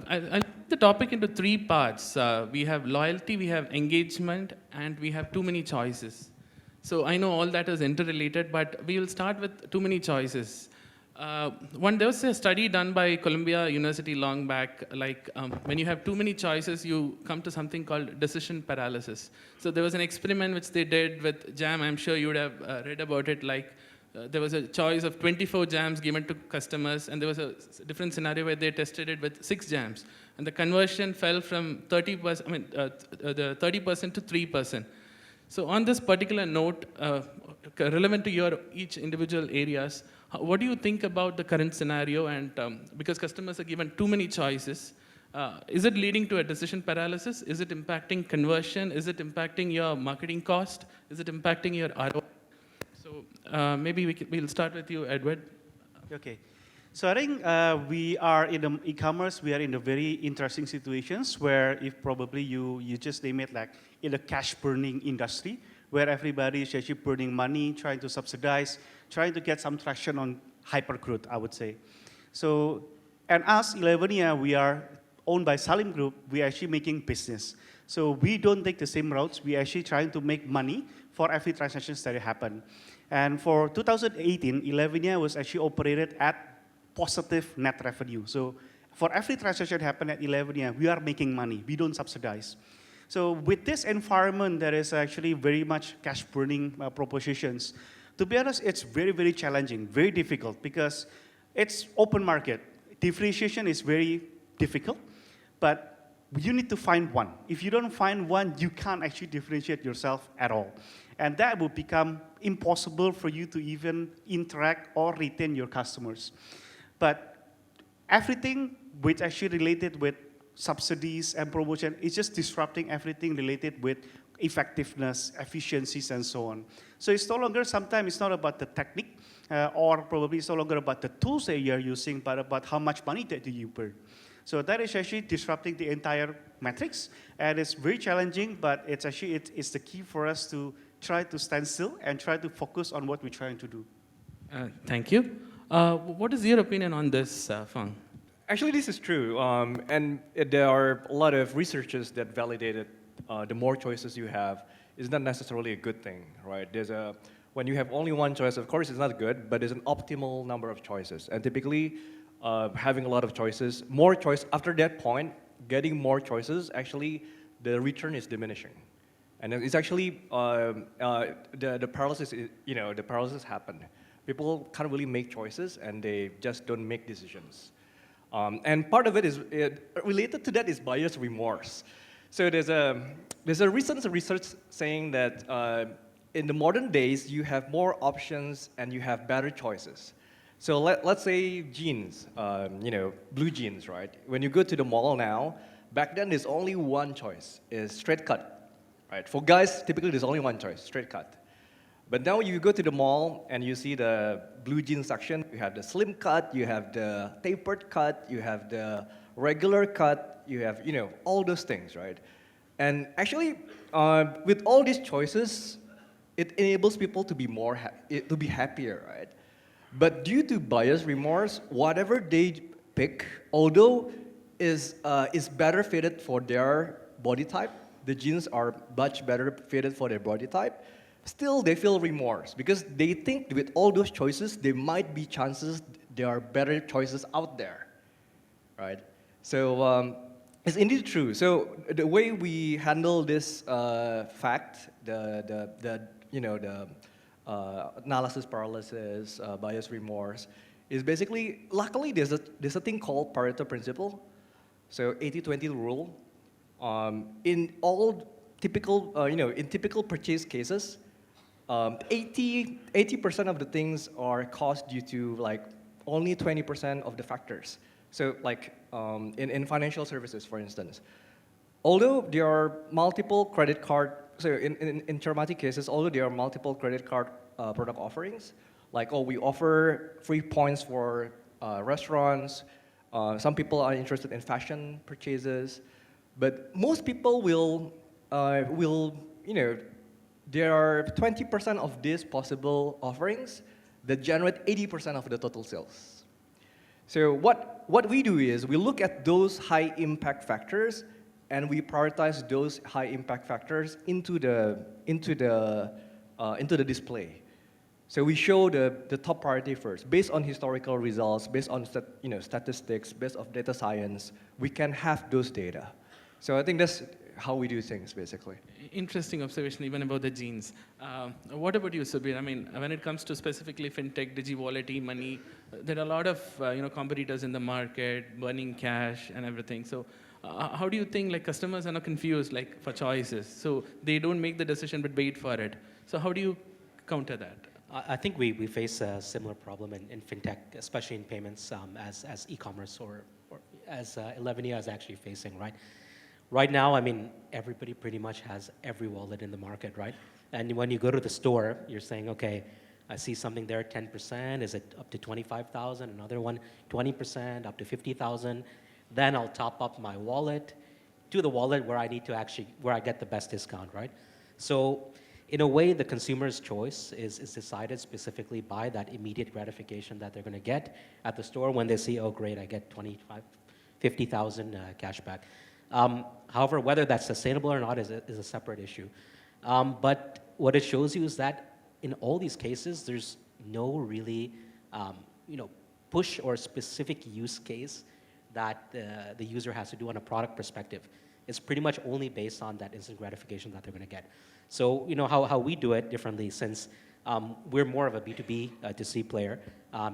I'll put the topic into three parts. We have loyalty, we have engagement, and we have too many choices. So I know all that is interrelated, but we will start with too many choices. There was a study done by Columbia University long back, when you have too many choices, you come to something called decision paralysis. So there was an experiment which they did with jam. I'm sure you would have read about it. There was a choice of 24 jams given to customers, and there was a different scenario where they tested it with 6 jams. And the conversion fell from 30%, the 30% to 3%. So on this particular note, relevant to your each individual areas, what do you think about the current scenario? And because customers are given too many choices, is it leading to a decision paralysis? Is it impacting conversion? Is it impacting your marketing cost? Is it impacting your ROI? So maybe we'll start with you, Edward. Okay. So I think we are in the e-commerce, we are in a very interesting situations where if probably you just name it like in the cash burning industry, where everybody is actually burning money, trying to subsidize, trying to get some traction on hypergrowth, I would say. So, and us, 11 we are owned by Salim Group, we are actually making business. So we don't take the same routes, we are actually trying to make money for every transaction that happen. And for 2018, 11 was actually operated at positive net revenue. So for every transaction happen at 11 we are making money, we don't subsidize. So with this environment, there is actually very much cash burning propositions. To be honest, it's very, very challenging, very difficult because it's open market. Differentiation is very difficult, but you need to find one. If you don't find one, you can't actually differentiate yourself at all. And that will become impossible for you to even interact or retain your customers. But everything which actually related with subsidies and promotion is just disrupting everything related with effectiveness, efficiencies, and so on. So it's no longer, sometimes it's not about the technique, or probably it's no longer about the tools that you're using, but about how much money that you burn. So that is actually disrupting the entire metrics, and it's very challenging, but it's actually, it's the key for us to try to stand still and try to focus on what we're trying to do. Thank you. What is your opinion on this, Fang? Actually, this is true, and there are a lot of researchers that validated the more choices you have is not necessarily a good thing, right? When you have only one choice, of course, it's not good, but there's an optimal number of choices. And typically, having a lot of choices, more choice, after that point, getting more choices, actually, the return is diminishing. And it's actually, the paralysis, the paralysis happened. People can't really make choices, and they just don't make decisions. And part of it is, related to that is buyer's remorse. So there's a recent research saying that in the modern days, you have more options and you have better choices. So let's say jeans, blue jeans, right? When you go to the mall now, back then there's only one choice, is straight cut, right? For guys, typically there's only one choice, straight cut. But now you go to the mall and you see the blue jeans section, you have the slim cut, you have the tapered cut, you have the regular cut, you have, all those things, right? And actually, with all these choices, it enables people to be to be happier, right? But due to buyer's remorse, whatever they pick, although is better fitted for their body type, the jeans are much better fitted for their body type, still they feel remorse because they think with all those choices, there might be chances there are better choices out there, right? So it's indeed true. So the way we handle this fact, the analysis paralysis, bias remorse, is basically, luckily there's a thing called Pareto Principle. So 80-20 rule. In all typical, in typical purchase cases, 80% of the things are caused due to like only 20% of the factors. So like in financial services, for instance, although there are multiple credit card, so in traumatic cases, although there are multiple credit card product offerings, like, we offer free points for restaurants, some people are interested in fashion purchases, but most people will there are 20% of these possible offerings that generate 80% of the total sales. So what we do is we look at those high impact factors and we prioritize those high impact factors into the display. So we show the top priority first. Based on historical results, based on statistics, based on data science, we can have those data. So I think that's how we do things, basically. Interesting observation, even about the genes. What about you, Subir? I mean, when it comes to specifically fintech, digi-wallet, e-money, there are a lot of competitors in the market, burning cash and everything. So how do you think like customers are not confused like for choices? So they don't make the decision but wait for it. So how do you counter that? I think we face a similar problem in fintech, especially in payments, as e-commerce or as 11 is actually facing, right? Right now, I mean, everybody pretty much has every wallet in the market, right? And when you go to the store, you're saying, okay, I see something there, 10%, is it up to 25,000? Another one, 20%, up to 50,000. Then I'll top up my wallet to the wallet where I need to where I get the best discount, right? So in a way, the consumer's choice is decided specifically by that immediate gratification that they're gonna get at the store when they see, oh great, I get 50,000 cash back. However, whether that's sustainable or not is a separate issue. But what it shows you is that in all these cases, there's no really push or specific use case that the user has to do on a product perspective. It's pretty much only based on that instant gratification that they're going to get. So how we do it differently, since we're more of a B2B to C player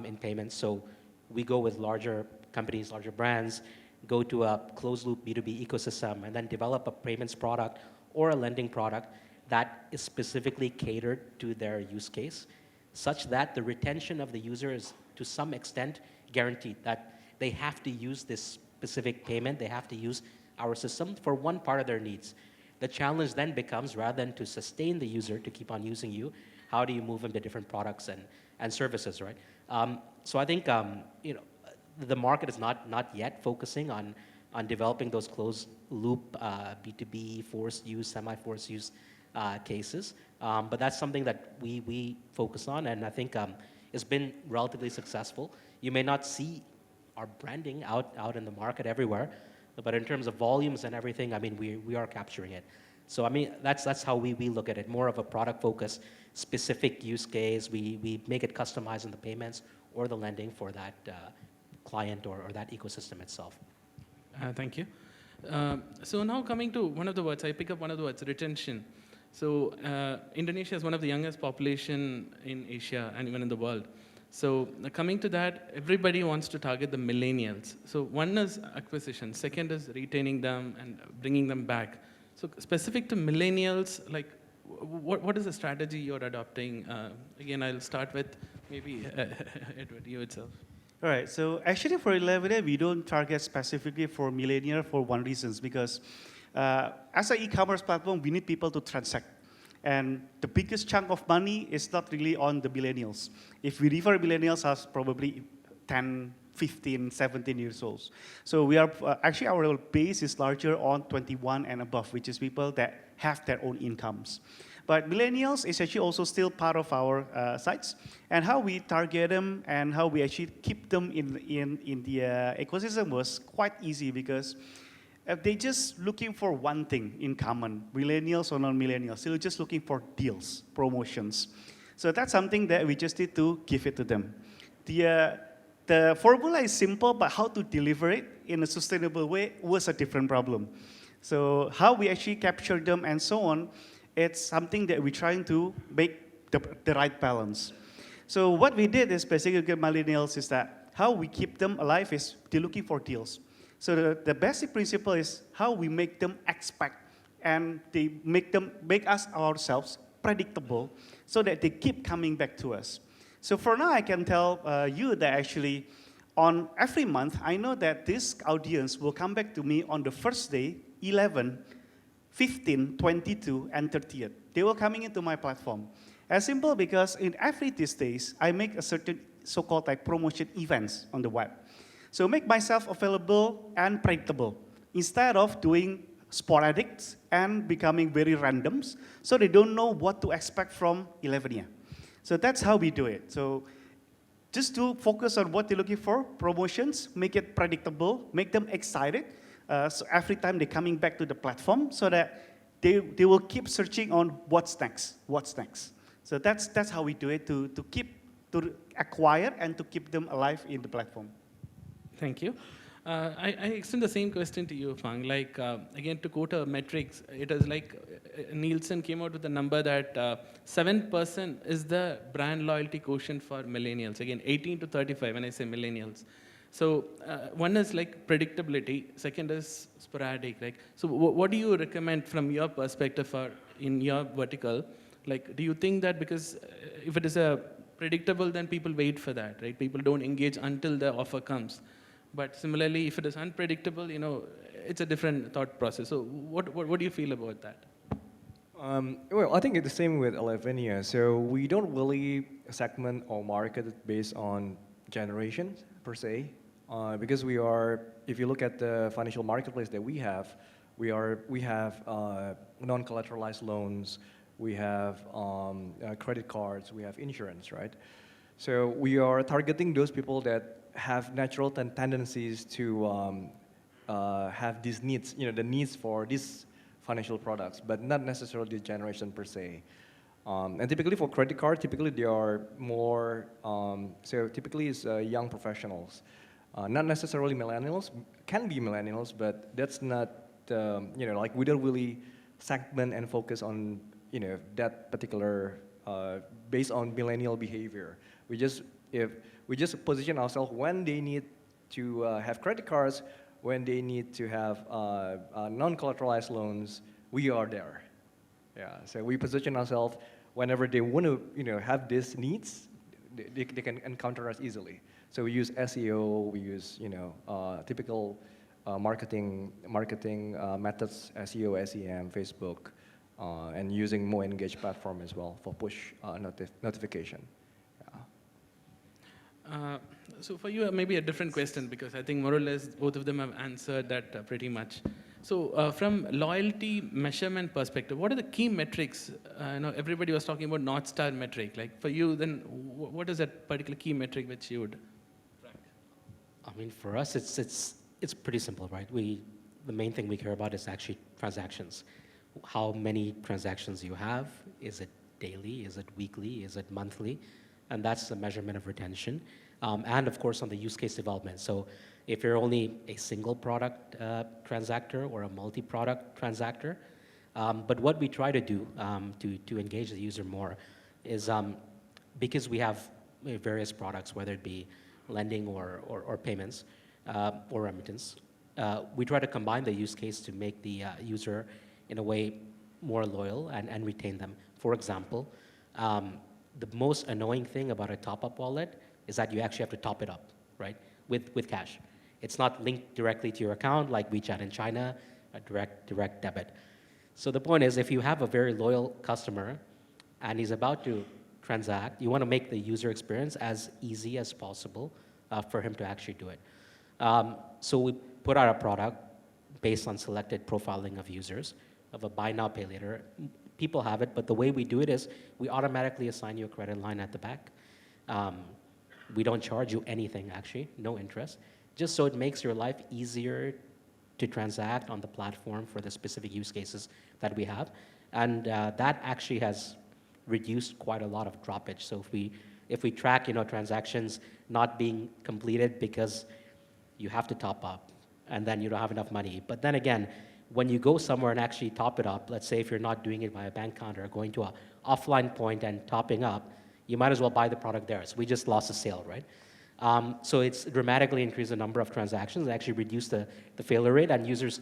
in payments. So we go with larger companies, larger brands, go to a closed-loop B2B ecosystem, and then develop a payments product or a lending product that is specifically catered to their use case, such that the retention of the user is to some extent guaranteed, that they have to use this specific payment, they have to use our system for one part of their needs. The challenge then becomes, rather than to sustain the user to keep on using you, how do you move them to different products and services, right? So I think the market is not yet focusing on developing those closed loop B2B forced use, semi-forced use cases. But that's something that we focus on, and I think it's been relatively successful. You may not see our branding out in the market everywhere, but in terms of volumes and everything, I mean, we are capturing it. So I mean, that's how we look at it, more of a product focus, specific use case. We make it customized in the payments or the lending for that client or that ecosystem itself. Thank you. So now coming to one of the words, I pick up one of the words, retention. So Indonesia is one of the youngest population in Asia and even in the world. So coming to that, everybody wants to target the millennials. So one is acquisition, second is retaining them and bringing them back. So specific to millennials, like what is the strategy you're adopting? Again, I'll start with maybe Edward, you itself. All right, so actually for 11, we don't target specifically for millennial for one reason, because as an e-commerce platform, we need people to transact. And the biggest chunk of money is not really on the millennials. If we refer millennials as probably 10, 15, 17 years old. So we are, actually our base is larger on 21 and above, which is people that have their own incomes. But millennials is actually also still part of our sites. And how we target them and how we actually keep them in the ecosystem was quite easy, because they're just looking for one thing in common, millennials or non-millennials. They're just looking for deals, promotions. So that's something that we just need to give it to them. The formula is simple, but how to deliver it in a sustainable way was a different problem. So how we actually capture them and so on, it's something that we're trying to make the right balance. So what we did is basically get millennials is that how we keep them alive is they're looking for deals. So the basic principle is how we make them expect, and they make us ourselves predictable so that they keep coming back to us. So for now, I can tell you that actually on every month, I know that this audience will come back to me on the first day, 11, 15, 22, and 30th. They will coming into my platform. As simple because in every these days, I make a certain so-called like promotion events on the web. So make myself available and predictable instead of doing sporadic and becoming very randoms, so they don't know what to expect from 11 year. So that's how we do it. So just to focus on what they're looking for, promotions, make it predictable, make them excited. So every time they're coming back to the platform so that they will keep searching on what's next, what's next. So that's how we do it to acquire and to keep them alive in the platform. Thank you. I extend the same question to you, Fang. Like, again, to quote a metrics, it is like Nielsen came out with a number that 7% is the brand loyalty quotient for millennials. Again, 18 to 35 when I say millennials. So one is like predictability. Second is sporadic. Like, so what do you recommend from your perspective or in your vertical? Like, do you think that because if it is a predictable, then people wait for that, right? People don't engage until the offer comes. But similarly, if it is unpredictable, it's a different thought process. So what do you feel about that? Well, I think it's the same with Elevenia. So we don't really segment or market it based on generations per se, because we are. If you look at the financial marketplace that we have non-collateralized loans, we have credit cards, we have insurance, right? So we are targeting those people that have natural tendencies to have these needs, the needs for these financial products, but not necessarily the generation per se. And typically for credit card, typically they are more, so typically it's young professionals. Not necessarily millennials, can be millennials, but that's not, like we don't really segment and focus on, that particular, based on millennial behavior. We just position ourselves when they need to have credit cards, when they need to have non-collateralized loans, we are there. Yeah, so we position ourselves whenever they want to, have these needs, they can encounter us easily. So we use SEO, we use, typical marketing methods, SEO, SEM, Facebook, and using MoEngage platform as well for push notification. So for you, maybe a different question, because I think more or less both of them have answered that pretty much. So from loyalty measurement perspective, what are the key metrics? Everybody was talking about North Star metric. Like for you, then what is that particular key metric which you would track? I mean, for us, it's pretty simple, right? The main thing we care about is actually transactions. How many transactions you have? Is it daily? Is it weekly? Is it monthly? And that's the measurement of retention. And of course, on the use case development. So if you're only a single product transactor or a multi-product transactor, but what we try to do to engage the user more is because we have various products, whether it be lending or payments or remittance, we try to combine the use case to make the user in a way more loyal and retain them. For example, the most annoying thing about a top-up wallet is that you actually have to top it up, right, with cash. It's not linked directly to your account like WeChat in China, a direct debit. So the point is, if you have a very loyal customer and he's about to transact, you want to make the user experience as easy as possible for him to actually do it. So we put out a product based on selected profiling of users, of a buy now, pay later. People have it, but the way we do it is we automatically assign you a credit line at the back. We don't charge you anything, actually, no interest, just so it makes your life easier to transact on the platform for the specific use cases that we have. And that actually has reduced quite a lot of droppage. So if we track transactions not being completed because you have to top up and then you don't have enough money. But then again, when you go somewhere and actually top it up, let's say if you're not doing it by a bank counter, going to an offline point and topping up, you might as well buy the product there. So we just lost a sale, right? So it's dramatically increased the number of transactions, actually reduced the failure rate, and users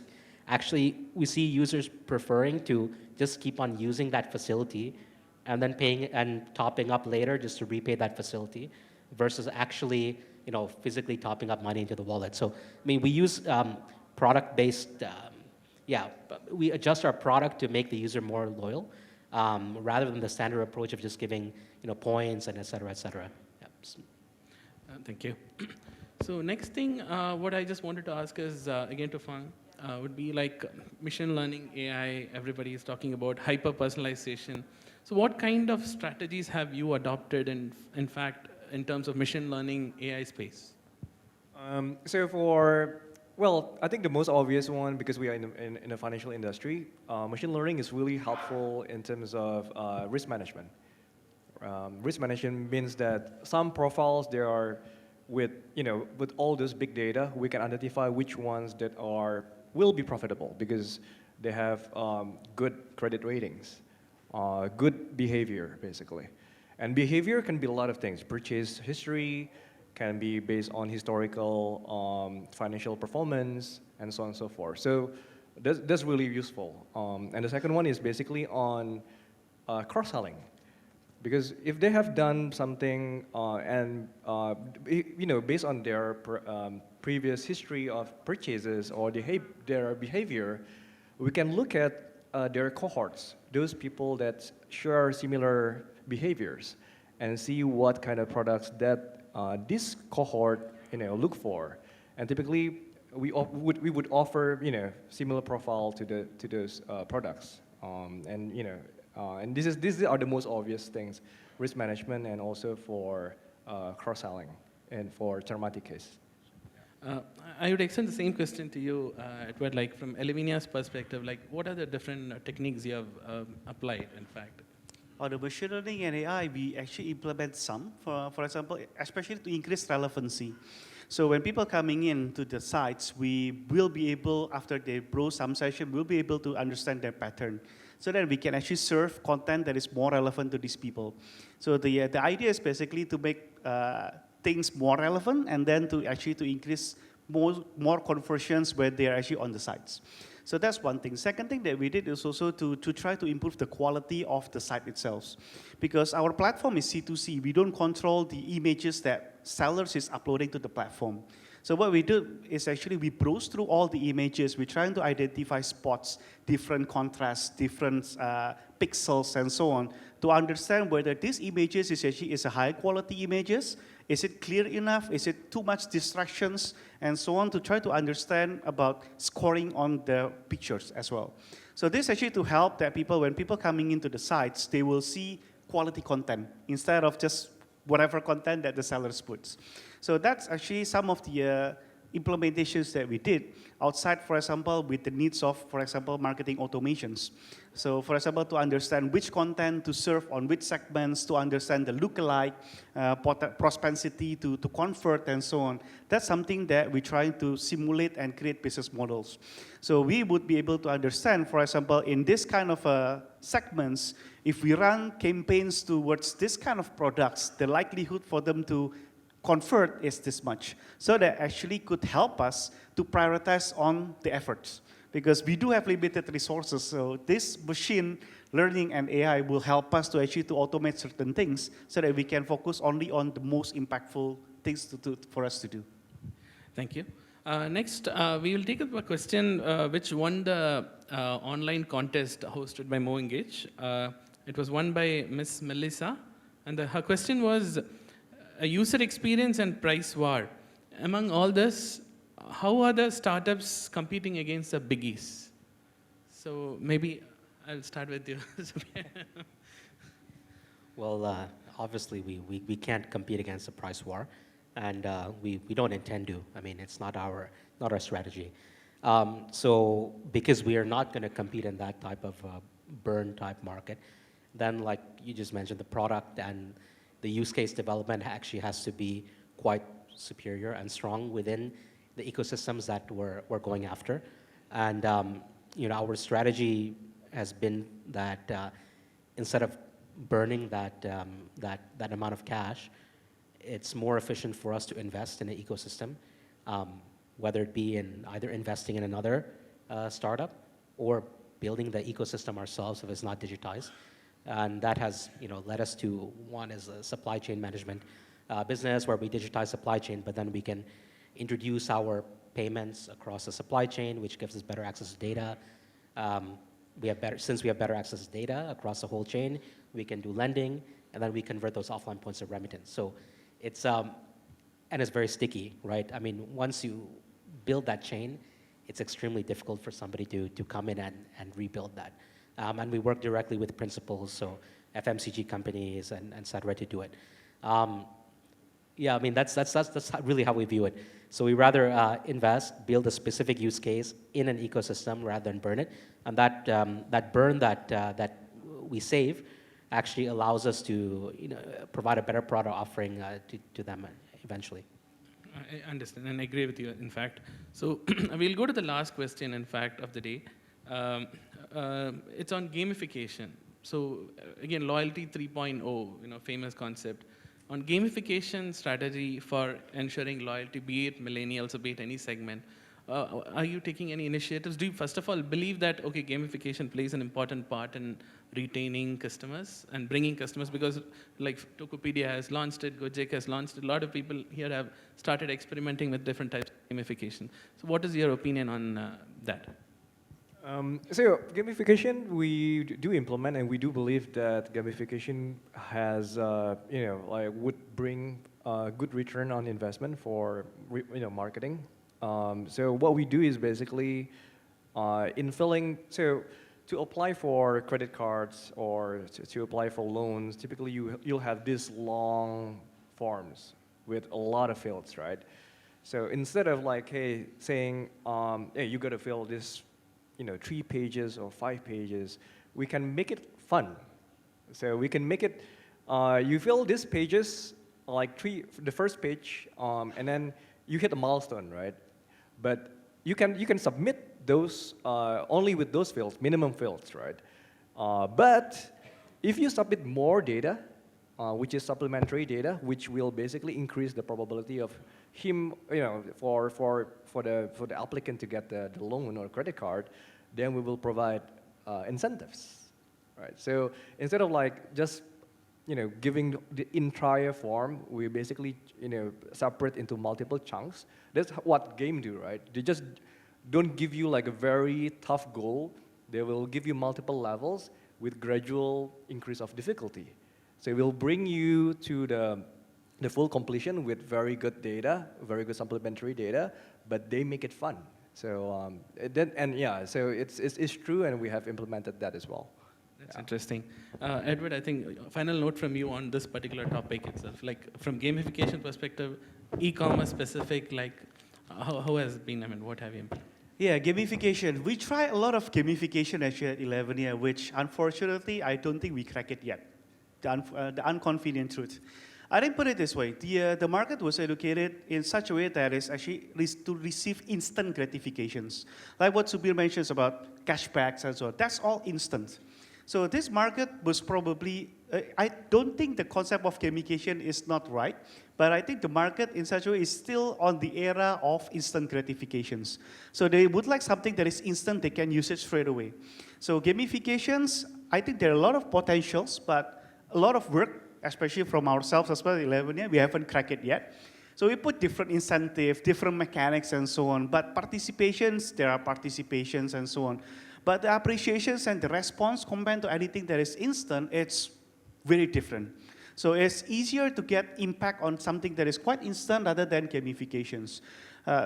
we see users preferring to just keep on using that facility and then paying and topping up later just to repay that facility versus actually physically topping up money into the wallet. So I mean, we use product-based we adjust our product to make the user more loyal, rather than the standard approach of just giving points and et cetera, et cetera. Yep. Thank you. So next thing, what I just wanted to ask is, again to Fang, would be like machine learning, AI, everybody is talking about hyper-personalization. So what kind of strategies have you adopted? And in fact, in terms of machine learning AI space? Well, I think the most obvious one, because we are in the financial industry, machine learning is really helpful in terms of risk management. Risk management means that some profiles there are with all this big data, we can identify which ones that will be profitable because they have good credit ratings, good behavior basically, and behavior can be a lot of things. Purchase history can be based on historical financial performance and so on and so forth. So that's really useful. And the second one is basically on cross-selling. Because if they have done something based on their previous history of purchases or their behavior, we can look at their cohorts, those people that share similar behaviors, and see what kind of products that this cohort look for. And typically, we would offer similar profile to those products. And these are the most obvious things: risk management and also for cross-selling and for thematic case. I would extend the same question to you, Edward, like from Elevinia's perspective, like what are the different techniques you have applied, in fact? On the machine learning and AI, we actually implement some, for example, especially to increase relevancy. So when people coming in to the sites, we will be able, after they browse some session, we'll be able to understand their pattern, so that we can actually serve content that is more relevant to these people. So the idea is basically to make things more relevant, and then to increase more conversions when they are actually on the sites. So that's one thing. Second thing that we did is also to try to improve the quality of the site itself. Because our platform is C2C, we don't control the images that sellers is uploading to the platform. So what we do is actually we browse through all the images, we're trying to identify spots, different contrasts, different pixels, and so on, to understand whether these images is a high quality images, is it clear enough, is it too much distractions, and so on, to try to understand about scoring on the pictures as well. So this actually to help that when people coming into the sites, they will see quality content instead of just whatever content that the sellers puts. So that's actually some of the implementations that we did outside, for example, with the needs of, for example, marketing automations. So, for example, to understand which content to serve on which segments, to understand the lookalike, propensity to convert, and so on. That's something that we're trying to simulate and create business models. So we would be able to understand, for example, in this kind of segments, if we run campaigns towards this kind of products, the likelihood for them to convert is this much. So that actually could help us to prioritize on the efforts, because we do have limited resources. So this machine learning and AI will help us to actually to automate certain things so that we can focus only on the most impactful things for us to do. Thank you. Next, we will take up a question which won the online contest hosted by MoEngage. It was won by Miss Melissa, and her question was a user experience and price war. Among all this, how are the startups competing against the biggies? So maybe I'll start with you. Well, obviously, we can't compete against a price war, and we don't intend to. I mean, it's not our strategy. So because we are not going to compete in that type of burn type market, then like you just mentioned, the product and the use case development actually has to be quite superior and strong within the ecosystems that we're going after. And our strategy has been that instead of burning that amount of cash, it's more efficient for us to invest in an ecosystem, whether it be in either investing in another startup or building the ecosystem ourselves if it's not digitized. And that has led us to one is a supply chain management business where we digitize supply chain, but then we can introduce our payments across the supply chain, which gives us better access to data. Since we have better access to data across the whole chain, we can do lending, and then we convert those offline points of remittance. So it's and it's very sticky, right? I mean, once you build that chain, it's extremely difficult for somebody to come in and rebuild that. And we work directly with principals, so FMCG companies and et cetera, to do it. Yeah, I mean, that's really how we view it. So we rather invest, build a specific use case in an ecosystem rather than burn it. And that burn that we save actually allows us to provide a better product offering to them eventually. I understand and agree with you, in fact. So we'll go to the last question, in fact, of the day. It's on gamification. So again, loyalty 3.0, famous concept. On gamification strategy for ensuring loyalty, be it millennials or be it any segment, are you taking any initiatives? Do you, first of all, believe that, okay, gamification plays an important part in retaining customers and bringing customers? Because like Tokopedia has launched it, Gojek has launched it, a lot of people here have started experimenting with different types of gamification. So what is your opinion on that? So gamification, we do implement, and we do believe that gamification has, would bring a good return on investment for, marketing. So what we do is basically so to apply for credit cards or to apply for loans, typically you'll have these long forms with a lot of fields, right? So instead of saying, hey, you got to fill this 3 pages or 5 pages, we can make it fun. So we can make it, you fill these pages, the first page, and then you hit a milestone, right? But you can submit those only with those fields, minimum fields, right? But if you submit more data, which is supplementary data, which will basically increase the probability of him, for the applicant to get the loan or credit card, then we will provide incentives, right? So instead of just giving the entire form, we basically separate into multiple chunks. That's what game do, right? They just don't give you a very tough goal. They will give you multiple levels with gradual increase of difficulty. So it will bring you to the full completion with very good data, very good supplementary data, but they make it fun. So so it's true, and we have implemented that as well. That's interesting. Edward, I think final note from you on this particular topic itself, from gamification perspective, e-commerce specific, how has been, what have you implemented? Yeah, gamification. We try a lot of gamification actually at 11 year, which unfortunately I don't think we crack it yet. The unconvenient truth. I didn't put it this way. The market was educated in such a way that it's actually to receive instant gratifications. Like what Subir mentions about cashbacks and so on. That's all instant. So this market was probably, I don't think the concept of gamification is not right, but I think the market in such a way is still on the era of instant gratifications. So they would like something that is instant, they can use it straight away. So gamifications, I think there are a lot of potentials, but a lot of work, especially from ourselves as well, 11 year, we haven't cracked it yet. So we put different incentives, different mechanics and so on, but participations, there are participations and so on. But the appreciations and the response compared to anything that is instant, it's very different. So it's easier to get impact on something that is quite instant rather than gamifications.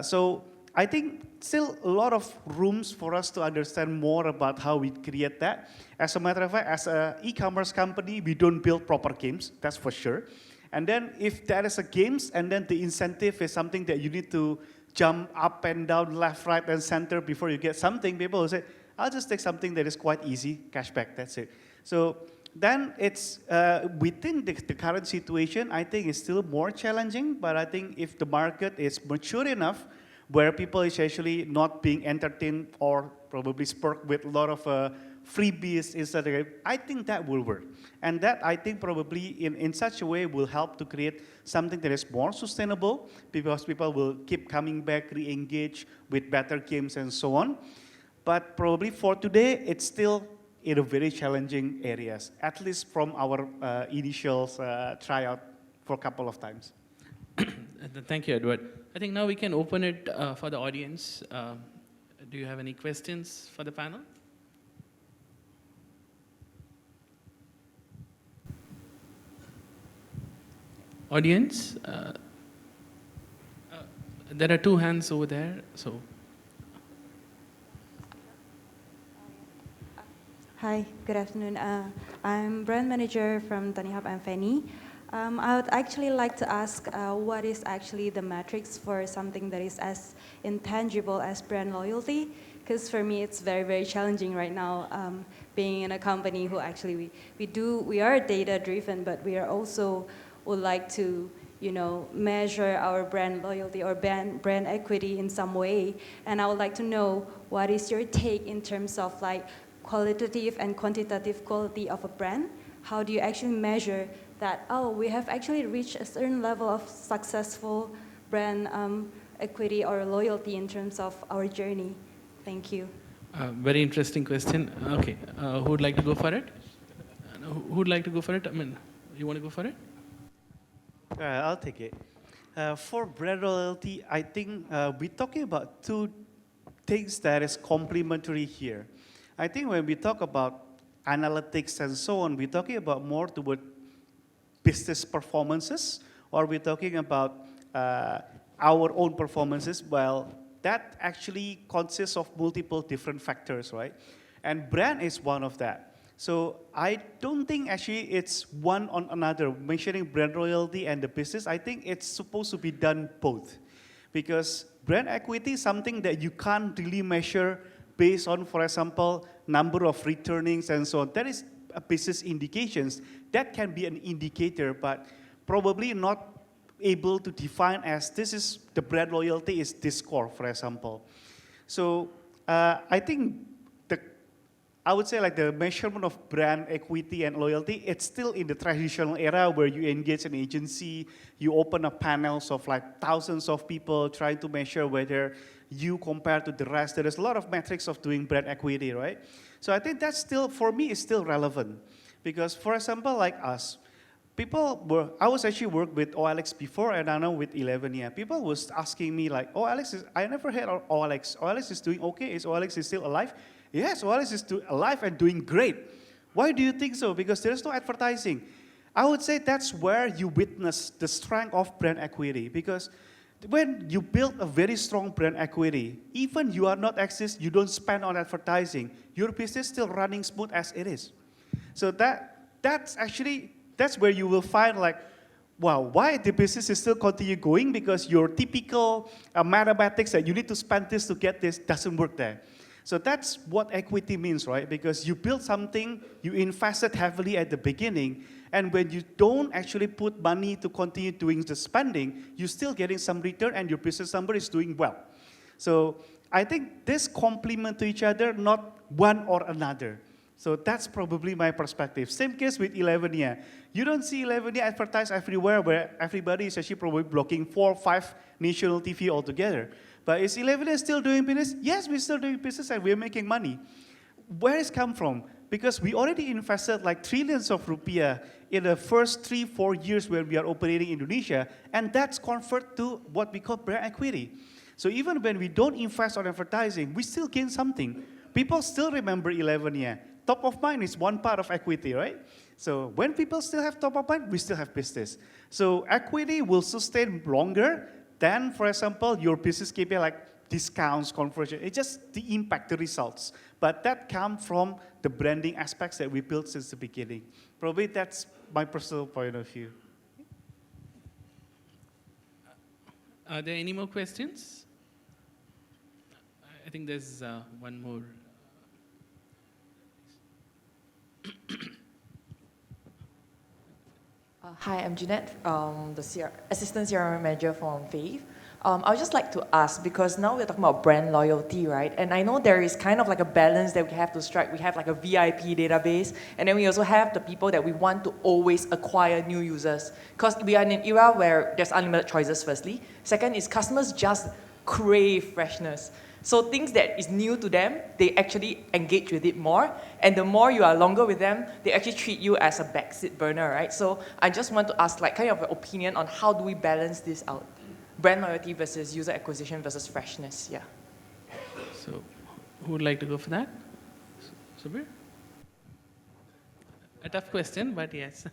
So I think still a lot of rooms for us to understand more about how we create that. As a matter of fact, as an e-commerce company, we don't build proper games, that's for sure. And then if there is a games and then the incentive is something that you need to jump up and down, left, right, and center before you get something, people will say, I'll just take something that is quite easy, cashback, that's it. So then it's, within the current situation, I think it's still more challenging, but I think if the market is mature enough, where people is actually not being entertained or probably spurred with a lot of freebies instead, I think that will work. And that, I think, probably in such a way will help to create something that is more sustainable, because people will keep coming back, re-engage with better games and so on. But probably for today, it's still in a very challenging areas, at least from our initial tryout for a couple of times. Thank you, Edward. I think now we can open it for the audience. Do you have any questions for the panel? Audience? There are 2 hands over there, so. Hi, good afternoon. I'm brand manager from Tanihub and Fanny. I would actually like to ask what is actually the metrics for something that is as intangible as brand loyalty? Because for me, it's very, very challenging right now being in a company who actually, we are data driven, but we are also would like to, measure our brand loyalty or brand equity in some way. And I would like to know what is your take in terms of like qualitative and quantitative quality of a brand? How do you actually measure that, oh, we have actually reached a certain level of successful brand equity or loyalty in terms of our journey? Thank you. Very interesting question. Okay, who would like to go for it? Who would like to go for it? I mean, you want to go for it? I'll take it. For brand loyalty, I think we're talking about two things that is complementary here. I think when we talk about analytics and so on, we're talking about more toward business performances, or we're talking about our own performances. Well, that actually consists of multiple different factors, right? And brand is one of that. So I don't think actually it's one on another, measuring brand loyalty and the business. I think it's supposed to be done both. Because brand equity is something that you can't really measure based on, for example, number of returnings and so on. That is a business indications. That can be an indicator, but probably not able to define as this is the brand loyalty is this score, for example. So I think I would say like the measurement of brand equity and loyalty, it's still in the traditional era where you engage an agency, you open up panels of like thousands of people trying to measure whether you compare to the rest. There is a lot of metrics of doing brand equity, right? So I think that's still, for me, is still relevant. Because for example, like us, I was actually worked with OLX before, and I know with 11, yeah. People was asking me like, I never heard of OLX. OLX is doing okay, is OLX still alive? Yes, OLX is alive and doing great. Why do you think so? Because there's no advertising. I would say that's where you witness the strength of brand equity. Because when you build a very strong brand equity, even you are not access, you don't spend on advertising, your business still running smooth as it is. So that's where you will find like, wow, why the business is still continue going? Because your typical mathematics that you need to spend this to get this doesn't work there. So that's what equity means, right? Because you build something, you invested heavily at the beginning, and when you don't actually put money to continue doing the spending, you're still getting some return and your business number is doing well. So I think this complement to each other, not one or another. So that's probably my perspective. Same case with 11 year. You don't see 11 year advertised everywhere where everybody is actually probably blocking 4 or 5 national TV altogether. But is 11 still doing business? Yes, we're still doing business and we're making money. Where it's come from? Because we already invested like trillions of rupiah in the first 3-4 years when we are operating in Indonesia, and that's convert to what we call brand equity. So even when we don't invest on advertising, we still gain something. People still remember 11 year. Top of mind is one part of equity, right? So when people still have top of mind, we still have business. So equity will sustain longer than, for example, your business KPI like discounts, conversion. It's just the impact, the results. But that comes from the branding aspects that we built since the beginning. Probably that's my personal point of view. Are there any more questions? I think there's one more. Hi, I'm Jeanette, the Assistant CRM Manager from Faith. I would just like to ask, because now we're talking about brand loyalty, right? And I know there is kind of like a balance that we have to strike. We have like a VIP database, and then we also have the people that we want to always acquire new users. Because we are in an era where there's unlimited choices, firstly. Second is customers just crave freshness. So things that is new to them, they actually engage with it more. And the more you are longer with them, they actually treat you as a backseat burner, right? So I just want to ask like kind of an opinion on how do we balance this out? Brand loyalty versus user acquisition versus freshness, yeah. So who would like to go for that? Subir? A tough question, but yes.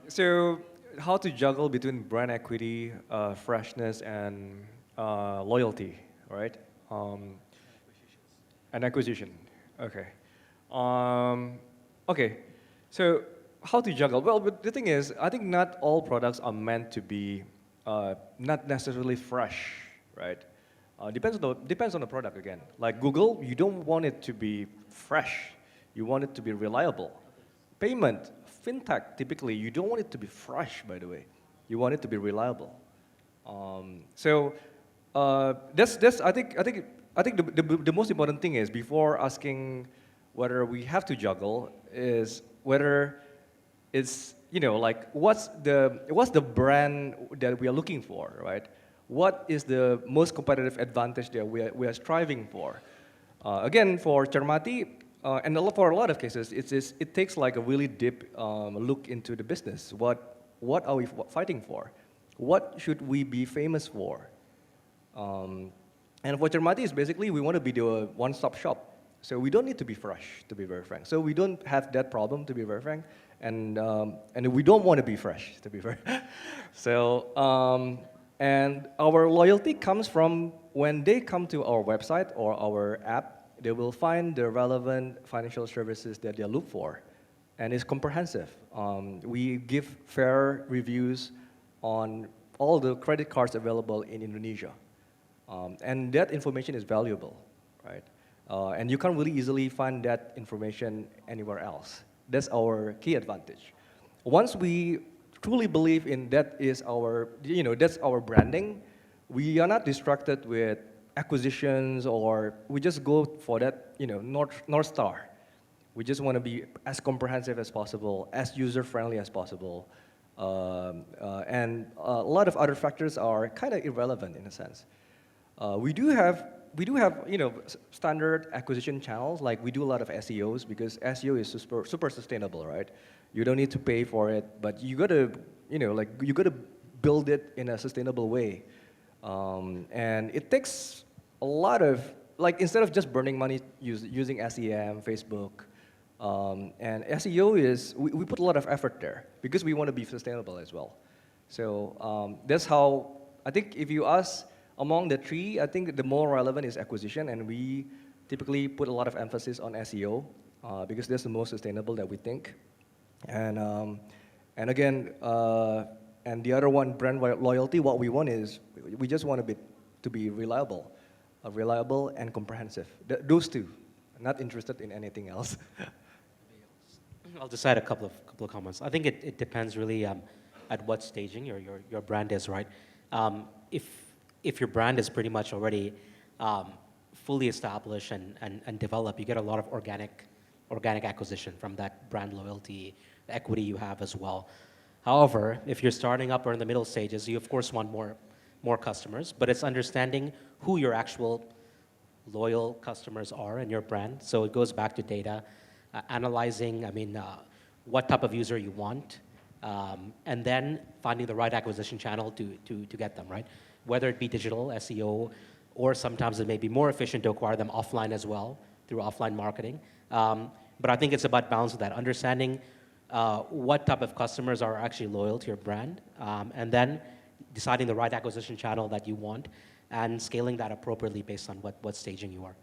So how to juggle between brand equity, freshness, and loyalty, right? And acquisition. Okay. Okay. So how to juggle? Well, but the thing is, I think not all products are meant to be not necessarily fresh, right? Depends on the product again. Like Google, you don't want it to be fresh. You want it to be reliable. Payment, fintech, typically, you don't want it to be fresh, by the way. You want it to be reliable. So that's I think the most important thing is before asking whether we have to juggle is whether it's like what's the brand that we are looking for, right? What is the most competitive advantage that we are striving for? Again, for Cermati, and for a lot of cases, it takes like a really deep look into the business. What are we fighting for? What should we be famous for? And for Cermati, is basically we want to be the one-stop shop. So we don't need to be fresh, to be very frank. So we don't have that problem, to be very frank. And we don't want to be fresh, to be very So, and our loyalty comes from when they come to our website or our app, they will find the relevant financial services that they look for. And it's comprehensive. We give fair reviews on all the credit cards available in Indonesia. And that information is valuable, right? And you can't really easily find that information anywhere else. That's our key advantage. Once we truly believe in that is our, that's our branding, we are not distracted with acquisitions or we just go for that, North Star. We just want to be as comprehensive as possible, as user-friendly as possible. And a lot of other factors are kind of irrelevant in a sense. We do have standard acquisition channels, like we do a lot of SEOs because SEO is super sustainable, right? You don't need to pay for it, but you gotta, you gotta build it in a sustainable way. And it takes a lot of, instead of just burning money using SEM, Facebook, and SEO is, we put a lot of effort there because we want to be sustainable as well. So that's how, I think if you ask, among the three, I think the more relevant is acquisition, and we typically put a lot of emphasis on SEO because that's the most sustainable that we think. And again, and the other one, brand loyalty, what we want is, we just want to be reliable and comprehensive. Those two, not interested in anything else. I'll just add a couple of comments. I think it depends really at what staging your brand is, right? If your brand is pretty much already fully established and developed, you get a lot of organic acquisition from that brand loyalty, the equity you have as well. However, if you're starting up or in the middle stages, you of course want more customers, but it's understanding who your actual loyal customers are in your brand. So it goes back to data, analyzing, what type of user you want, and then finding the right acquisition channel to get them, right? Whether it be digital, SEO, or sometimes it may be more efficient to acquire them offline as well, through offline marketing. But I think it's about balance with that, understanding what type of customers are actually loyal to your brand, and then deciding the right acquisition channel that you want, and scaling that appropriately based on what staging you are.